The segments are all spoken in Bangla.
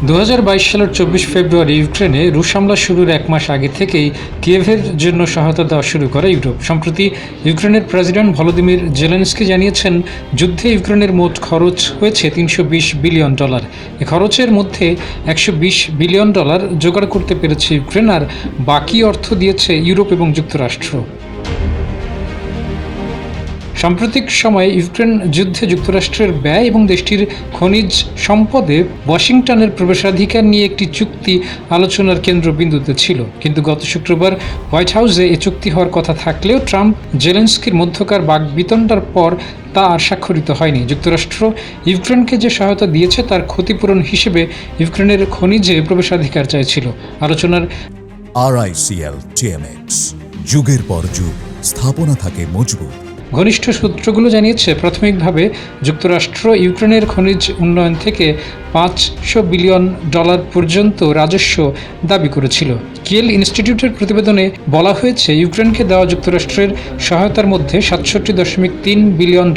2022 সালের 24 ফেব্রুয়ারি ইউক্রেনে রুশ হামলা শুরুর এক মাস আগে থেকেই কিয়েভের জন্য সহায়তা দেওয়া শুরু করে ইউরোপ। সম্প্রতি ইউক্রেনের প্রেসিডেন্ট ভলোদিমির জেলেনস্কি জানিয়েছেন, যুদ্ধে ইউক্রেনের মোট খরচ হয়েছে $320 বিলিয়ন। এ খরচের মধ্যে $120 বিলিয়ন জোগাড় করতে পেরেছে ইউক্রেন, আর বাকি অর্থ দিয়েছে ইউরোপ এবং যুক্তরাষ্ট্র। সাম্প্রতিক সময়ে ইউক্রেন যুদ্ধে যুক্তরাষ্ট্রের ব্যয় এবং দেশটির খনিজ সম্পদে ওয়াশিংটনের প্রবেশাধিকার নিয়ে একটি চুক্তি আলোচনার কেন্দ্রবিন্দুতে ছিল। কিন্তু গত শুক্রবার হোয়াইট হাউসে এ চুক্তি হওয়ার কথা থাকলেও ট্রাম্প জেলেনস্কির মধ্যকার বাকবিতণ্ডার পর তা আর স্বাক্ষরিত হয়নি। যুক্তরাষ্ট্র ইউক্রেনকে যে সহায়তা দিয়েছে তার ক্ষতিপূরণ হিসেবে ইউক্রেনের খনিজে প্রবেশাধিকার চাইছিল। আলোচনার RICL TMX, যুগের পর যুগ স্থাপনা থাকে মজবুত। ঘনিষ্ঠ সূত্রগুলো জানিয়েছে, প্রাথমিকভাবে যুক্তরাষ্ট্র ইউক্রেনের খনিজ উন্নয়ন থেকে $500 বিলিয়ন পর্যন্ত রাজস্ব দাবি করেছিল। কিয়েল ইনস্টিটিউটের প্রতিবেদনে বলা হয়েছে, ইউক্রেনকে দেওয়া যুক্তরাষ্ট্রের সহায়তার মধ্যে $67.3 বিলিয়ন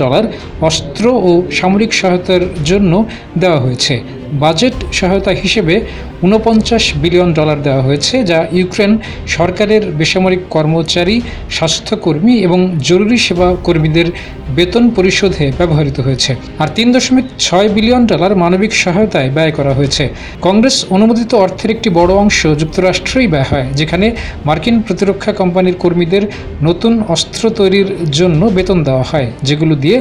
অস্ত্র ও সামরিক সহায়তার জন্য দেওয়া হয়েছে। বাজেট সহায়তা হিসেবে $49 বিলিয়ন দেওয়া হয়েছে, যা ইউক্রেন সরকারের বেসামরিক কর্মচারী, স্বাস্থ্যকর্মী এবং জরুরি সেবা কর্মীদের বেতন পরিশোধে ব্যবহৃত হয়েছে। আর $3.6 বিলিয়ন মানবিক সহায়তায় ব্যয় করা হয়েছে। কংগ্রেস অনুমোদিত অর্থের একটি বড় অংশ যুক্তরাষ্ট্রেই ব্যয় হয়, যেখানে মার্কিন প্রতিরক্ষা কোম্পানির কর্মীদের নতুন অস্ত্র তৈরির জন্য বেতন দেওয়া হয়, যেগুলো দিয়ে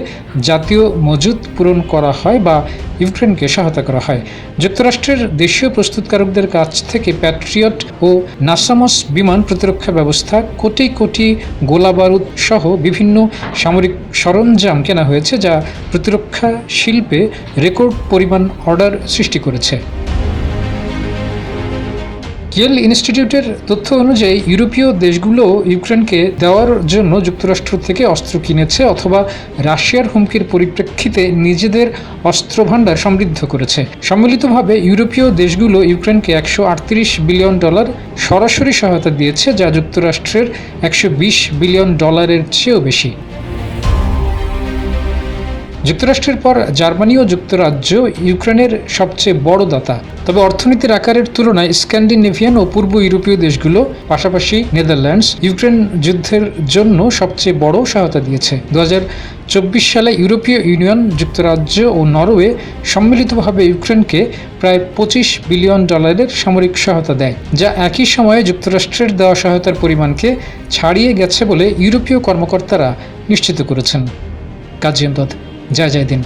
জাতীয় মজুদ পূরণ করা হয় বা ইউক্রেনকে সহায়তা করা হয়। যুক্তরাষ্ট্রের দেশীয় প্রস্তুতকারকদের কাছ থেকে প্যাট্রিয়ট ও নাসামস বিমান প্রতিরক্ষা ব্যবস্থা, কোটি কোটি গোলাবারুদ সহ বিভিন্ন সামরিক সরঞ্জাম কেনা হয়েছে, যা প্রতিরক্ষা শিল্পে রেকর্ড পরিমাণ অর্ডার সৃষ্টি করেছে। কিয়েল ইনস্টিটিউটের তথ্য অনুযায়ী ইউরোপীয় দেশগুলো ইউক্রেনকে দেওয়ার জন্য যুক্তরাষ্ট্র থেকে অস্ত্র কিনেছে অথবা রাশিয়ার হুমকির পরিপ্রেক্ষিতে নিজেদের অস্ত্রভাণ্ডার সমৃদ্ধ করেছে। সম্মিলিতভাবে ইউরোপীয় দেশগুলো ইউক্রেনকে $138 বিলিয়ন সরাসরি সহায়তা দিয়েছে, যা যুক্তরাষ্ট্রের $120 বিলিয়ন চেয়েও বেশি। যুক্তরাষ্ট্রের পর জার্মানি ও যুক্তরাজ্য ইউক্রেনের সবচেয়ে বড় দাতা। তবে অর্থনীতির আকারের তুলনায় স্ক্যান্ডিনেভিয়ান ও পূর্ব ইউরোপীয় দেশগুলো, পাশাপাশি নেদারল্যান্ডস, ইউক্রেন যুদ্ধের জন্য সবচেয়ে বড় সহায়তা দিয়েছে। 2024 সালে ইউরোপীয় ইউনিয়ন, যুক্তরাজ্য ও নরওয়ে সম্মিলিতভাবে ইউক্রেনকে প্রায় $25 বিলিয়ন সামরিক সহায়তা দেয়, যা একই সময়ে যুক্তরাষ্ট্রের দেওয়া সহায়তার পরিমাণকে ছাড়িয়ে গেছে বলে ইউরোপীয় কর্মকর্তারা নিশ্চিত করেছেন। কাজী আমদাদ, জয় দিন।